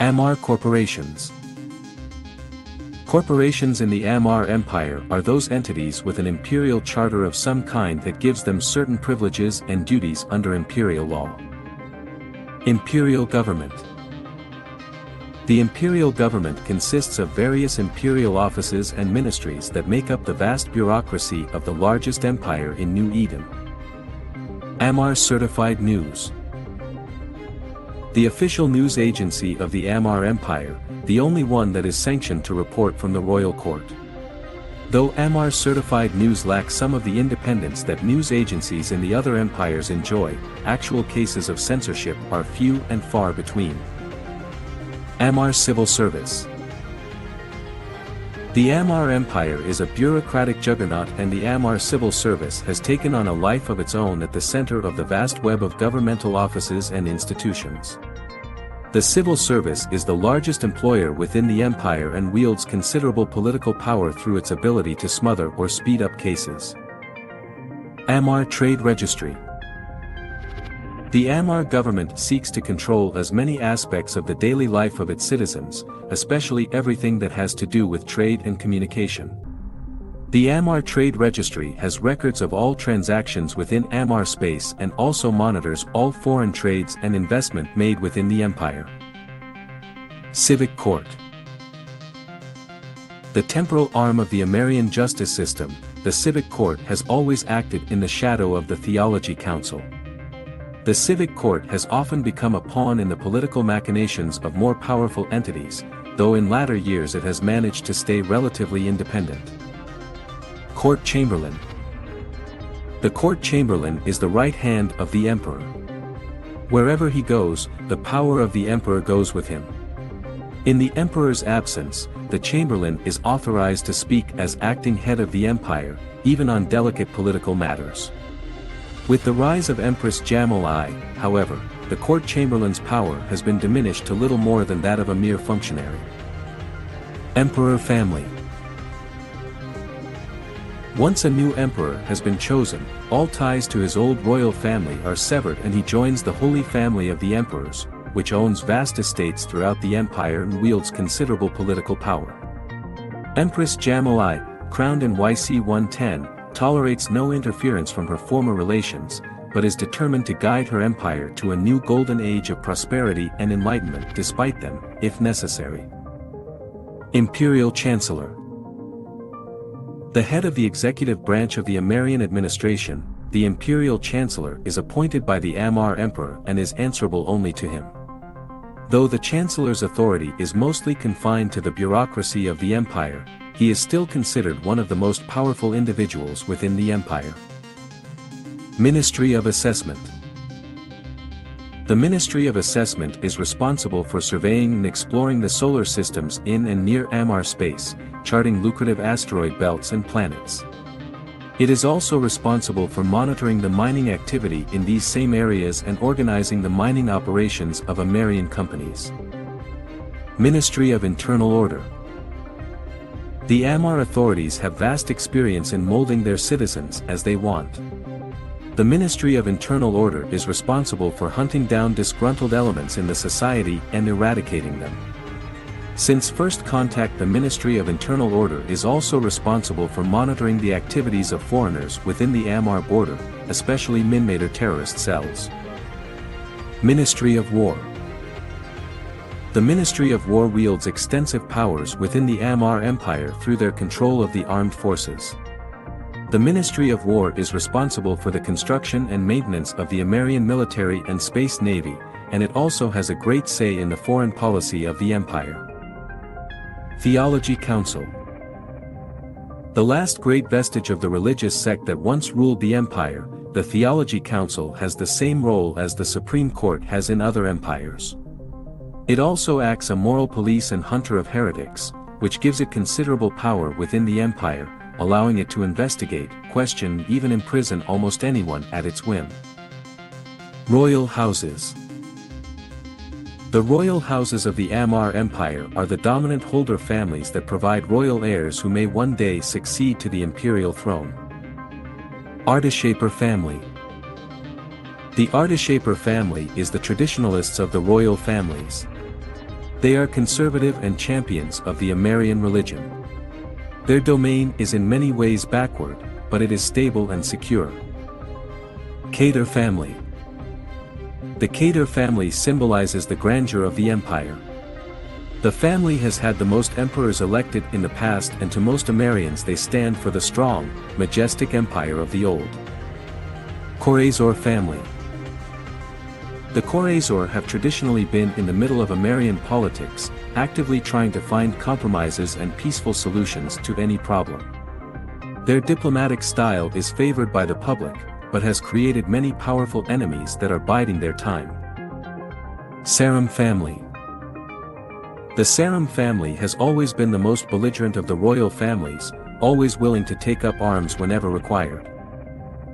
Amarr corporations. Corporations in the Amarr Empire are those entities with an imperial charter of some kind that gives them certain privileges and duties under imperial law. Imperial government. The imperial government consists of various imperial offices and ministries that make up the vast bureaucracy of the largest empire in New Eden. Amarr Certified News. The official news agency of the Amarr Empire, the only one that is sanctioned to report from the royal court. Though Amarr Certified News lacks some of the independence that news agencies in the other empires enjoy, actual cases of censorship are few and far between. Amarr Civil Service. The Amarr Empire is a bureaucratic juggernaut, and the Amarr Civil Service has taken on a life of its own at the center of the vast web of governmental offices and institutions. The civil service is the largest employer within the empire and wields considerable political power through its ability to smother or speed up cases. Amarr Trade Registry. The Amarr government seeks to control as many aspects of the daily life of its citizens, especially everything that has to do with trade and communication. The Amarr Trade Registry has records of all transactions within Amarr space and also monitors all foreign trades and investment made within the empire. Civic Court. The temporal arm of the Amarrian justice system, the Civic Court has always acted in the shadow of the Theology Council. The Civic Court has often become a pawn in the political machinations of more powerful entities, though in latter years it has managed to stay relatively independent. Court Chamberlain. The Court Chamberlain is the right hand of the Emperor. Wherever he goes, the power of the Emperor goes with him. In the Emperor's absence, the Chamberlain is authorized to speak as acting head of the empire, even on delicate political matters. With the rise of Empress Jamil-I, however, the Court Chamberlain's power has been diminished to little more than that of a mere functionary. Emperor Family. Once a new emperor has been chosen, all ties to his old royal family are severed and he joins the Holy Family of the Emperors, which owns vast estates throughout the empire and wields considerable political power. Empress Jamil-I, crowned in YC 110, tolerates no interference from her former relations, but is determined to guide her empire to a new golden age of prosperity and enlightenment despite them, if necessary. Imperial Chancellor. The head of the executive branch of the Amarrian administration, the Imperial Chancellor is appointed by the Amarr Emperor and is answerable only to him. Though the Chancellor's authority is mostly confined to the bureaucracy of the empire, he is still considered one of the most powerful individuals within the empire. Ministry of Assessment. The Ministry of Assessment is responsible for surveying and exploring the solar systems in and near Amarr space, charting lucrative asteroid belts and planets. It is also responsible for monitoring the mining activity in these same areas and organizing the mining operations of Amarrian companies. Ministry of Internal Order. The Amarr authorities have vast experience in molding their citizens as they want. The Ministry of Internal Order is responsible for hunting down disgruntled elements in the society and eradicating them. Since first contact, the Ministry of Internal Order is also responsible for monitoring the activities of foreigners within the Amarr border, especially Minmater terrorist cells. Ministry of War. The Ministry of War wields extensive powers within the Amarr Empire through their control of the armed forces. The Ministry of War is responsible for the construction and maintenance of the Amarrian military and space navy, and it also has a great say in the foreign policy of the empire. Theology Council. The last great vestige of the religious sect that once ruled the empire, the Theology Council has the same role as the Supreme Court has in other empires. It also acts a moral police and hunter of heretics, which gives it considerable power within the empire, allowing it to investigate, question, even imprison almost anyone at its whim. Royal Houses. The royal houses of the Amarr Empire are the dominant holder families that provide royal heirs who may one day succeed to the imperial throne. Ardeshaper family. The Ardeshaper family is the traditionalists of the royal families. They are conservative and champions of the Amarrian religion. Their domain is in many ways backward, but it is stable and secure. Khadr family. The Khadr family symbolizes the grandeur of the empire. The family has had the most emperors elected in the past, and to most Amarrians they stand for the strong, majestic empire of the old. Khorezor family. The Khorezor have traditionally been in the middle of Amarrian politics, actively trying to find compromises and peaceful solutions to any problem. Their diplomatic style is favored by the public, but has created many powerful enemies that are biding their time. Saram family. The Saram family has always been the most belligerent of the royal families, always willing to take up arms whenever required.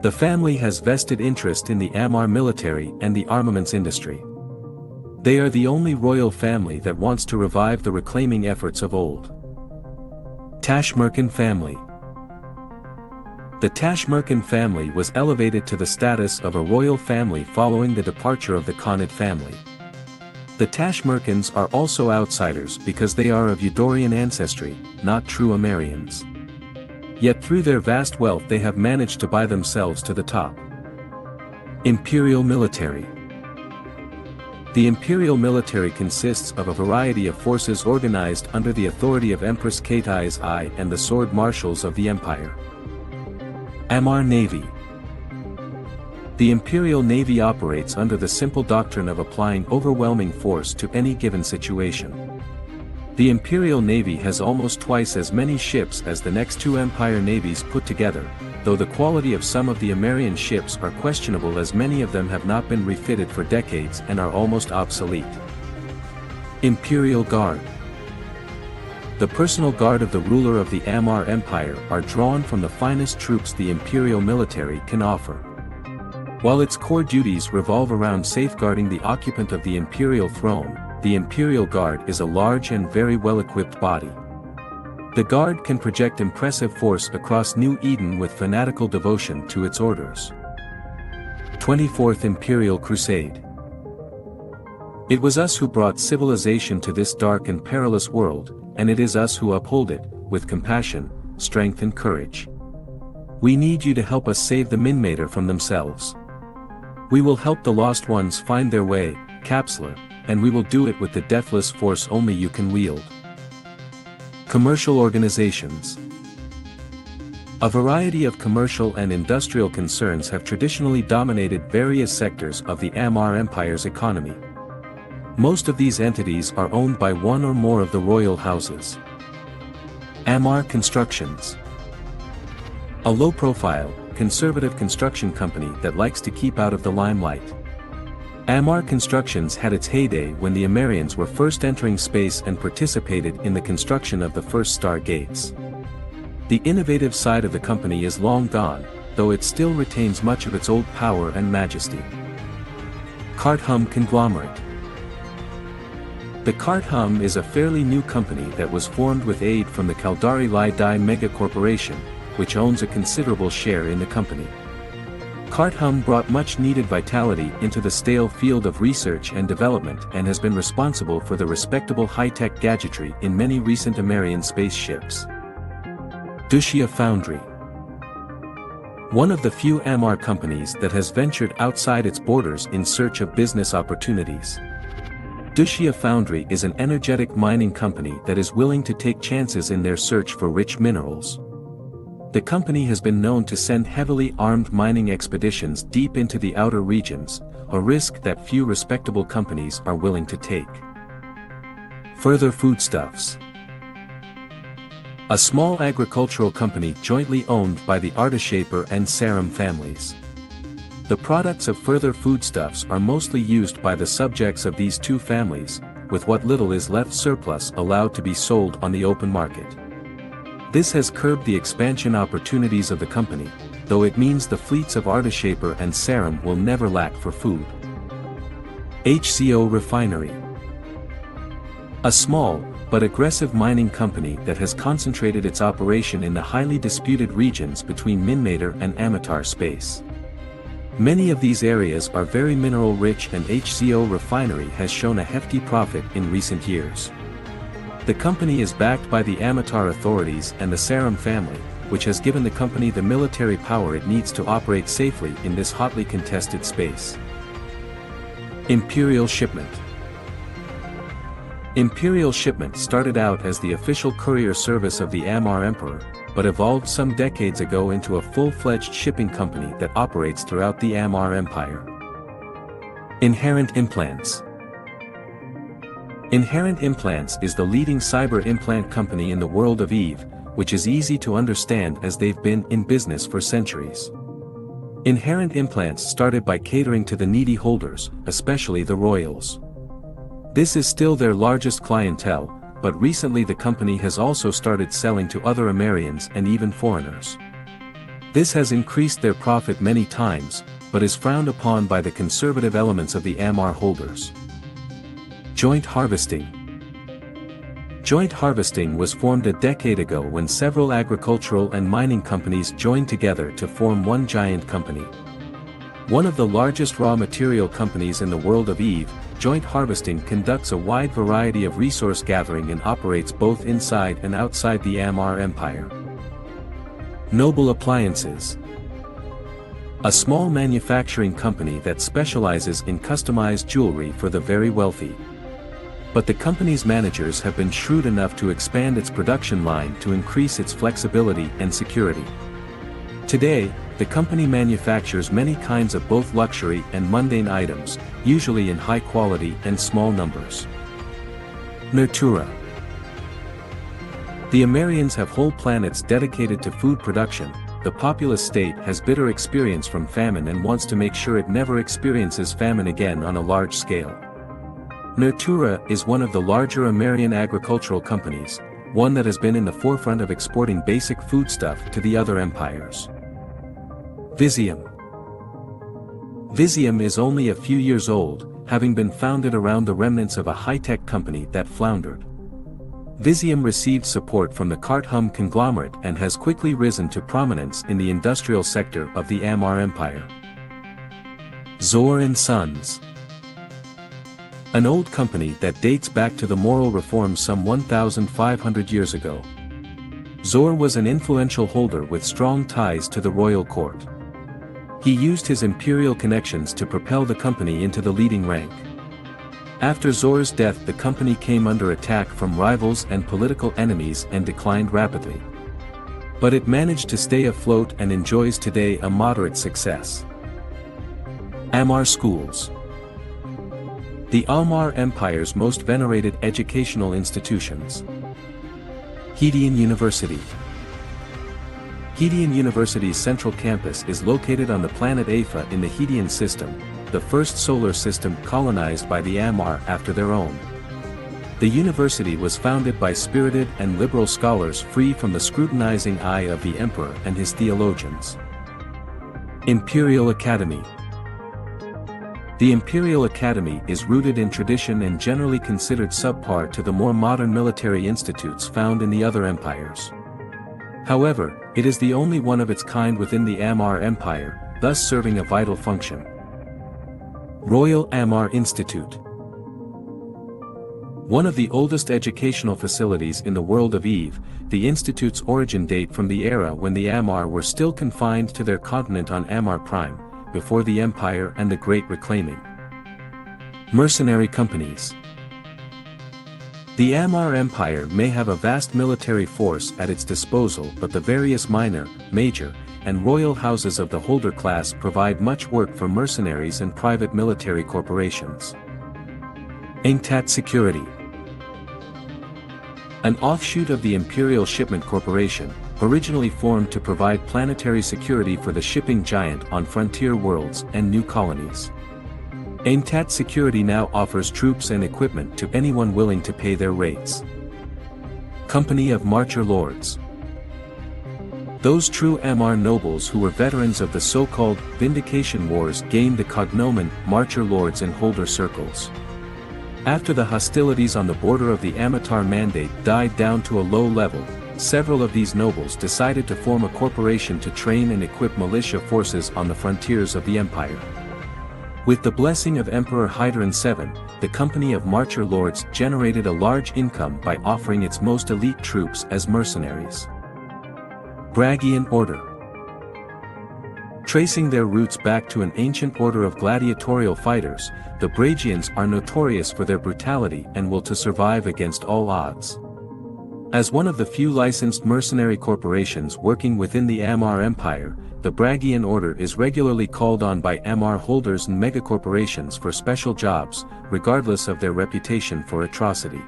The family has vested interest in the Amarr military and the armaments industry. They are the only royal family that wants to revive the reclaiming efforts of old. Tashmerkan family. The Tashmerkan family was elevated to the status of a royal family following the departure of the Khanid family. The Tashmerkans are also outsiders because they are of Eudorian ancestry, not true Amarrians. Yet through their vast wealth they have managed to buy themselves to the top. Imperial military. The imperial military consists of a variety of forces organized under the authority of Empress Kati's I and the sword marshals of the empire. Amarr Navy. The Imperial Navy operates under the simple doctrine of applying overwhelming force to any given situation. The Imperial Navy has almost twice as many ships as the next two Empire navies put together, though the quality of some of the Amarrian ships are questionable as many of them have not been refitted for decades and are almost obsolete. Imperial Guard. The personal guard of the ruler of the Amarr Empire are drawn from the finest troops the imperial military can offer. While its core duties revolve around safeguarding the occupant of the imperial throne, the Imperial Guard is a large and very well-equipped body. The Guard can project impressive force across New Eden with fanatical devotion to its orders. 24th Imperial Crusade. It was us who brought civilization to this dark and perilous world, and it is us who uphold it, with compassion, strength and courage. We need you to help us save the Minmatar from themselves. We will help the lost ones find their way, Capsular, and we will do it with the deathless force only you can wield. Commercial organizations. A variety of commercial and industrial concerns have traditionally dominated various sectors of the Amarr Empire's economy. Most of these entities are owned by one or more of the royal houses. Amarr Constructions. A low-profile, conservative construction company that likes to keep out of the limelight. Amarr Constructions had its heyday when the Amarrians were first entering space and participated in the construction of the first stargates. The innovative side of the company is long gone, though it still retains much of its old power and majesty. Karthum Conglomerate. The Karthum is a fairly new company that was formed with aid from the Kaldari Lai-Dai Mega Corporation, which owns a considerable share in the company. Karthum brought much-needed vitality into the stale field of research and development and has been responsible for the respectable high-tech gadgetry in many recent Amarrian spaceships. Dushia Foundry. One of the few Amarr companies that has ventured outside its borders in search of business opportunities. Dushia Foundry is an energetic mining company that is willing to take chances in their search for rich minerals. The company has been known to send heavily armed mining expeditions deep into the outer regions, a risk that few respectable companies are willing to take. Further Foodstuffs. A small agricultural company jointly owned by the Artishaper and Saram families. The products of Further Foodstuffs are mostly used by the subjects of these two families, with what little is left surplus allowed to be sold on the open market. This has curbed the expansion opportunities of the company, though it means the fleets of Artishaper and Saram will never lack for food. HCO Refinery. A small, but aggressive mining company that has concentrated its operation in the highly disputed regions between Minmatar and Amarr space. Many of these areas are very mineral-rich, and HCO refinery has shown a hefty profit in recent years. The company is backed by the Amarr authorities and the Saram family, which has given the company the military power it needs to operate safely in this hotly contested space. Imperial Shipment. Imperial Shipment started out as the official courier service of the Amarr Emperor, but evolved some decades ago into a full-fledged shipping company that operates throughout the Amarr Empire. Inherent Implants. Inherent Implants is the leading cyber implant company in the world of EVE, which is easy to understand as they've been in business for centuries. Inherent Implants started by catering to the needy holders, especially the royals. This is still their largest clientele, but recently the company has also started selling to other Amarrians and even foreigners. This has increased their profit many times, but is frowned upon by the conservative elements of the Amarr holders. Joint Harvesting. Joint harvesting was formed a decade ago when several agricultural and mining companies joined together to form one giant company. One of the largest raw material companies in the world of EVE, Joint Harvesting conducts a wide variety of resource gathering and operates both inside and outside the Amarr Empire. Noble Appliances. A small manufacturing company that specializes in customized jewelry for the very wealthy. But the company's managers have been shrewd enough to expand its production line to increase its flexibility and security. Today, the company manufactures many kinds of both luxury and mundane items, usually in high quality and small numbers. Nurtura. The Amarrians have whole planets dedicated to food production. The populous state has bitter experience from famine and wants to make sure it never experiences famine again on a large scale. Nurtura is one of the larger Amarrian agricultural companies, one that has been in the forefront of exporting basic foodstuff to the other empires. Visium. Visium is only a few years old, having been founded around the remnants of a high-tech company that floundered. Visium received support from the Karthum conglomerate and has quickly risen to prominence in the industrial sector of the Amarr Empire. Zor & Sons. An old company that dates back to the moral reforms some 1,500 years ago. Zor was an influential holder with strong ties to the royal court. He used his imperial connections to propel the company into the leading rank. After Zor's death, the company came under attack from rivals and political enemies and declined rapidly. But it managed to stay afloat and enjoys today a moderate success. Amarr Schools. The Amarr Empire's most venerated educational institutions. Hadean University. Hadean University's central campus is located on the planet Apha in the Hadean system, the first solar system colonized by the Amarr after their own. The university was founded by spirited and liberal scholars free from the scrutinizing eye of the emperor and his theologians. Imperial Academy. The Imperial Academy is rooted in tradition and generally considered subpar to the more modern military institutes found in the other empires. However, it is the only one of its kind within the Amarr Empire, thus serving a vital function. Royal Amarr Institute. One of the oldest educational facilities in the world of EVE, the institute's origin date from the era when the Amarr were still confined to their continent on Amarr Prime, before the Empire and the Great Reclaiming. Mercenary companies. The Amarr Empire may have a vast military force at its disposal, but the various minor, major, and royal houses of the holder class provide much work for mercenaries and private military corporations. Engtat Security. An offshoot of the Imperial Shipment Corporation, originally formed to provide planetary security for the shipping giant on frontier worlds and new colonies. Engtat Security now offers troops and equipment to anyone willing to pay their rates. Company of Marcher Lords. Those true Amarr nobles who were veterans of the so-called Vindication Wars gained the cognomen Marcher Lords in holder circles. After the hostilities on the border of the Amarr Mandate died down to a low level, several of these nobles decided to form a corporation to train and equip militia forces on the frontiers of the empire. With the blessing of Emperor Hadrian VII, the company of Marcher Lords generated a large income by offering its most elite troops as mercenaries. Bragian Order. Tracing their roots back to an ancient order of gladiatorial fighters, the Bragians are notorious for their brutality and will to survive against all odds. As one of the few licensed mercenary corporations working within the Amarr Empire, the Bragian Order is regularly called on by Amarr holders and megacorporations for special jobs, regardless of their reputation for atrocity.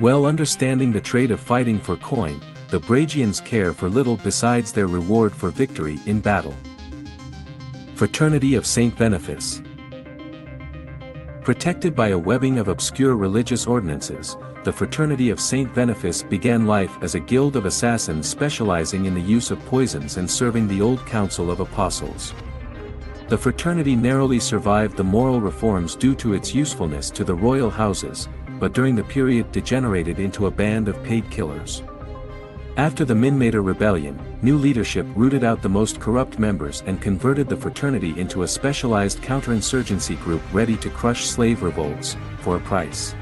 Well understanding the trade of fighting for coin, the Bragians care for little besides their reward for victory in battle. Fraternity of Saint Boniface. Protected by a webbing of obscure religious ordinances, the Fraternity of Saint Boniface began life as a guild of assassins specializing in the use of poisons and serving the Old Council of Apostles. The fraternity narrowly survived the moral reforms due to its usefulness to the royal houses, but during the period degenerated into a band of paid killers. After the Minmater Rebellion, new leadership rooted out the most corrupt members and converted the fraternity into a specialized counterinsurgency group ready to crush slave revolts, for a price.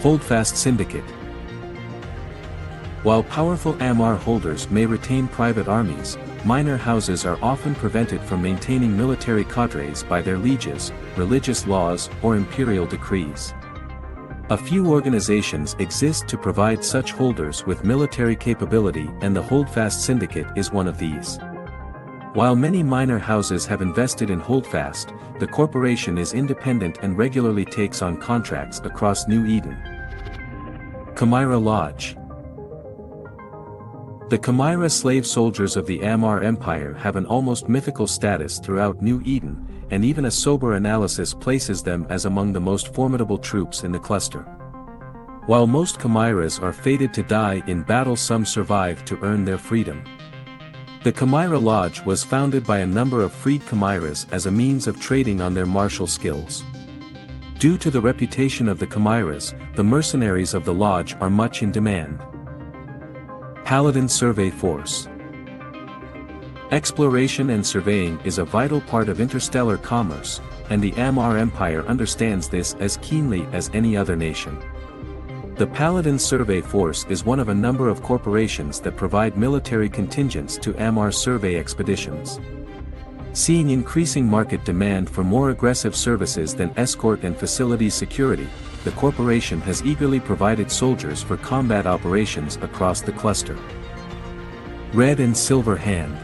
Holdfast Syndicate. While powerful Amarr holders may retain private armies, minor houses are often prevented from maintaining military cadres by their lieges, religious laws, or imperial decrees. A few organizations exist to provide such holders with military capability, and the Holdfast Syndicate is one of these. While many minor houses have invested in Holdfast, the corporation is independent and regularly takes on contracts across New Eden. Chimera Lodge. The Chimera slave soldiers of the Amarr Empire have an almost mythical status throughout New Eden, and even a sober analysis places them as among the most formidable troops in the cluster. While most chimeras are fated to die in battle, some survive to earn their freedom. The Chimera Lodge was founded by a number of freed chimeras as a means of trading on their martial skills. Due to the reputation of the chimeras, the mercenaries of the lodge are much in demand. Paladin Survey Force. Exploration and surveying is a vital part of interstellar commerce, and the Amarr Empire understands this as keenly as any other nation. The Paladin Survey Force is one of a number of corporations that provide military contingents to Amarr survey expeditions. Seeing increasing market demand for more aggressive services than escort and facility security, the corporation has eagerly provided soldiers for combat operations across the cluster. Red and Silver Hand.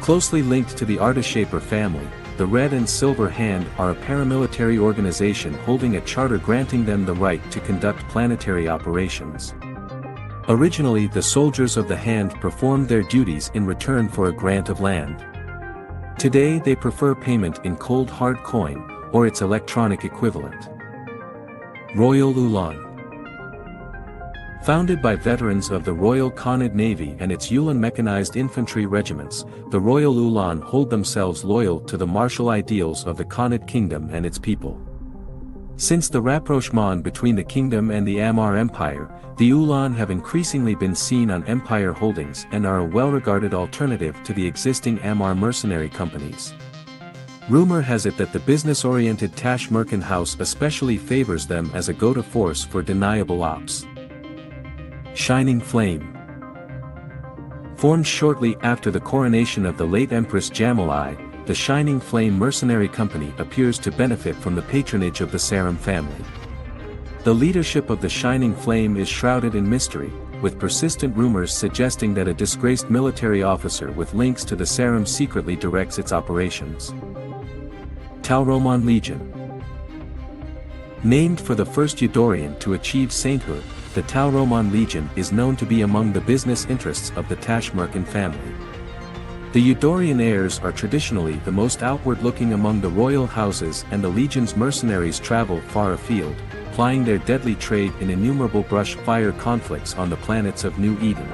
Closely linked to the Artishaper family, the Red and Silver Hand are a paramilitary organization holding a charter granting them the right to conduct planetary operations. Originally, the soldiers of the Hand performed their duties in return for a grant of land. Today they prefer payment in cold hard coin, or its electronic equivalent. Royal Ulan. Founded by veterans of the Royal Khanid Navy and its Ulan mechanized infantry regiments, the Royal Ulan hold themselves loyal to the martial ideals of the Khanid kingdom and its people. Since the rapprochement between the kingdom and the Amarr Empire, the Ulan have increasingly been seen on empire holdings and are a well-regarded alternative to the existing Amarr mercenary companies. Rumor has it that the business-oriented Tashmerkan house especially favors them as a go-to force for deniable ops. Shining Flame. Formed shortly after the coronation of the late Empress Jamali, the Shining Flame Mercenary Company appears to benefit from the patronage of the Sarum family. The leadership of the Shining Flame is shrouded in mystery, with persistent rumors suggesting that a disgraced military officer with links to the Sarum secretly directs its operations. Talroman Legion. Named for the first Eudorian to achieve sainthood, the Talroman Legion is known to be among the business interests of the Tashmerkan family. The Eudorian heirs are traditionally the most outward-looking among the royal houses, and the Legion's mercenaries travel far afield, plying their deadly trade in innumerable brush-fire conflicts on the planets of New Eden.